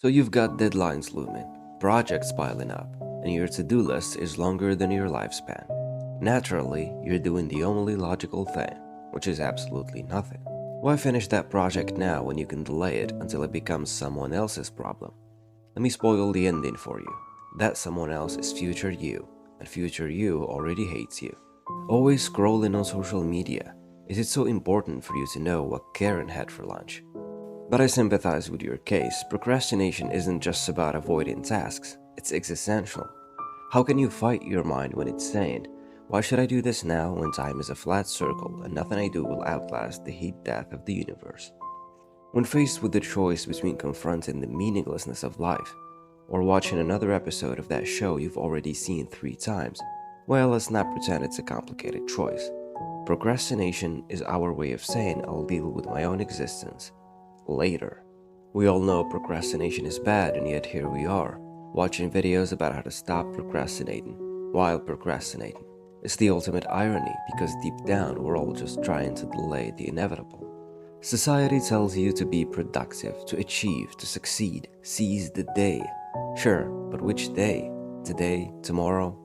So you've got deadlines looming, projects piling up, and your to-do list is longer than your lifespan. Naturally, you're doing the only logical thing, which is absolutely nothing. Why finish that project now when you can delay it until it becomes someone else's problem? Let me spoil the ending for you. That someone else is future you, and future you already hates you. Always scrolling on social media. Is it so important for you to know what Karen had for lunch? But I sympathize with your case. Procrastination isn't just about avoiding tasks, it's existential. How can you fight your mind when it's saying, why should I do this now when time is a flat circle and nothing I do will outlast the heat death of the universe? When faced with the choice between confronting the meaninglessness of life or watching another episode of that show you've already seen 3 times, well, let's not pretend it's a complicated choice. Procrastination is our way of saying I'll deal with my own existence later. We all know procrastination is bad, and yet here we are, watching videos about how to stop procrastinating while procrastinating. It's the ultimate irony because deep down we're all just trying to delay the inevitable. Society tells you to be productive, to achieve, to succeed, seize the day. Sure, but which day? Today? Tomorrow?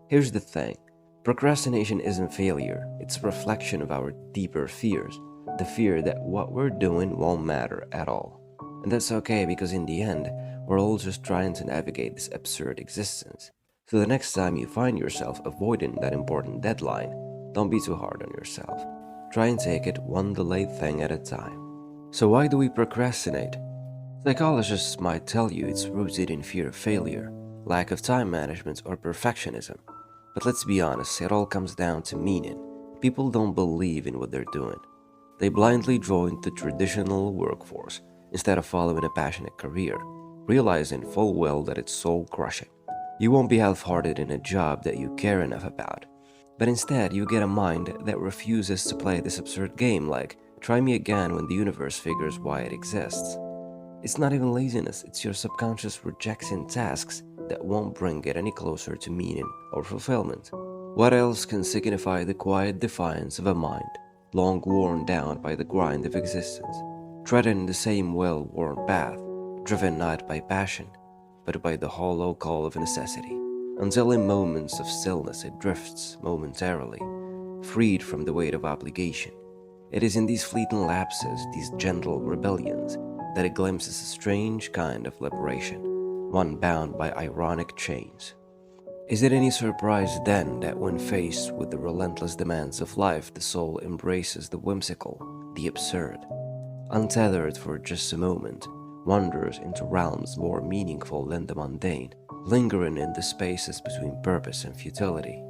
Here's the thing. Procrastination isn't failure, it's a reflection of our deeper fears. The fear that what we're doing won't matter at all. And that's okay because in the end, we're all just trying to navigate this absurd existence. So the next time you find yourself avoiding that important deadline, don't be too hard on yourself. Try and take it one delayed thing at a time. So why do we procrastinate? Psychologists might tell you it's rooted in fear of failure, lack of time management, or perfectionism. But let's be honest, it all comes down to meaning. People don't believe in what they're doing. They blindly join the traditional workforce instead of following a passionate career, realizing full well that it's soul-crushing. You won't be half-hearted in a job that you care enough about, but instead you get a mind that refuses to play this absurd game like, try me again when the universe figures why it exists. It's not even laziness, it's your subconscious rejecting tasks that won't bring it any closer to meaning or fulfillment. What else can signify the quiet defiance of a mind long worn down by the grind of existence, treading the same well-worn path, driven not by passion, but by the hollow call of necessity, until in moments of stillness it drifts momentarily, freed from the weight of obligation. It is in these fleeting lapses, these gentle rebellions, that it glimpses a strange kind of liberation, one bound by ironic chains. Is it any surprise then that when faced with the relentless demands of life, the soul embraces the whimsical, the absurd? Untethered for just a moment, wanders into realms more meaningful than the mundane, lingering in the spaces between purpose and futility.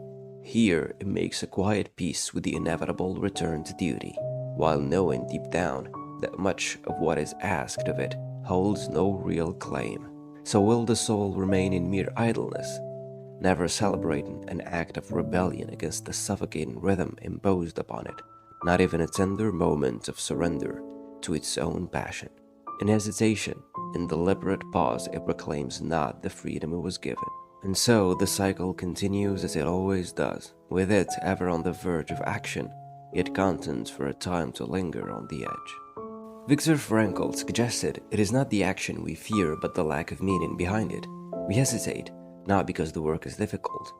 Here it makes a quiet peace with the inevitable return to duty, while knowing deep down that much of what is asked of it holds no real claim. So will the soul remain in mere idleness, never celebrating an act of rebellion against the suffocating rhythm imposed upon it, not even a tender moment of surrender to its own passion? In hesitation, in deliberate pause, it proclaims not the freedom it was given. And so the cycle continues as it always does, with it ever on the verge of action, yet content for a time to linger on the edge. Viktor Frankl suggested it is not the action we fear but the lack of meaning behind it. We hesitate, not because the work is difficult,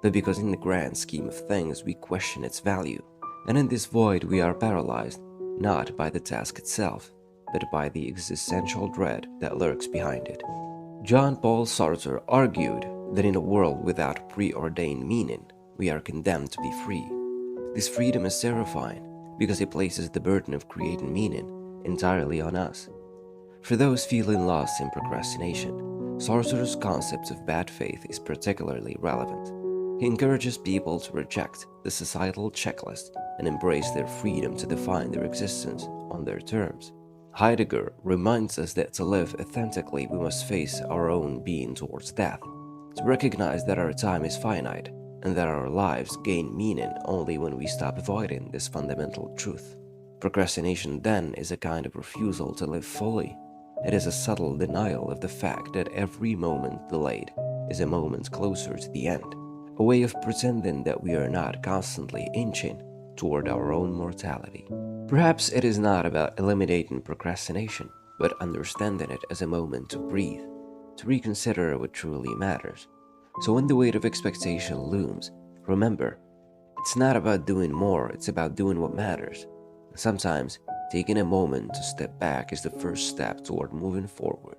but because in the grand scheme of things we question its value, and in this void we are paralyzed, not by the task itself, but by the existential dread that lurks behind it. Jean-Paul Sartre argued that in a world without preordained meaning, we are condemned to be free. This freedom is terrifying because it places the burden of creating meaning entirely on us. For those feeling lost in procrastination, Sartre's concept of bad faith is particularly relevant. He encourages people to reject the societal checklist and embrace their freedom to define their existence on their terms. Heidegger reminds us that to live authentically we must face our own being towards death, to recognize that our time is finite and that our lives gain meaning only when we stop avoiding this fundamental truth. Procrastination then is a kind of refusal to live fully. It is a subtle denial of the fact that every moment delayed is a moment closer to the end, a way of pretending that we are not constantly inching toward our own mortality. Perhaps it is not about eliminating procrastination, but understanding it as a moment to breathe, to reconsider what truly matters. So when the weight of expectation looms, remember, it's not about doing more, it's about doing what matters. Sometimes, taking a moment to step back is the first step toward moving forward.